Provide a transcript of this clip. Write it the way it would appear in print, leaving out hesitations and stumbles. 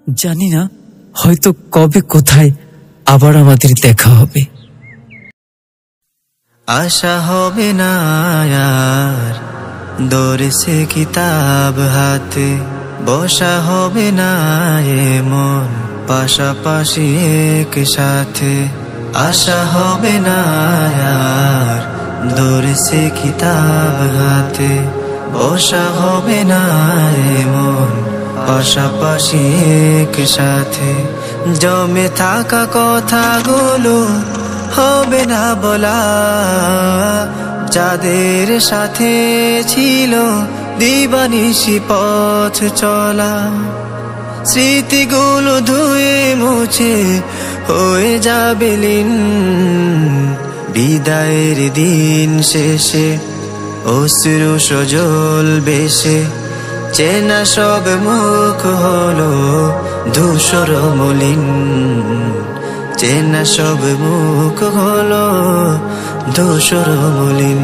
জানি না হয়তো কবে কোথায় আবার আমাদের দেখা হবে। আশা হবে না আর দৌড়ে সে কিতাব হাতে, বসা হবে না এমন পাশাপাশি একসাথে। আশা হবে না আর দৌড়ে সে কিতাব হাতে, বসা হবে না এমন পাশাপাশি একসাথে। জমে থাকা কথাগুলো হবে না বলা, যাদের সাথে ছিল দিবানিশি পথ চলা। স্মৃতিগুলো ধুয়ে মুছে হয়ে যাবে লীন, বিদায়ের দিন শেষে অশ্রু সজল বেশে। চেনা সব মুখ হলো ধূসর মলিন, চেনা সব মুখ হলো ধূসর মলিন।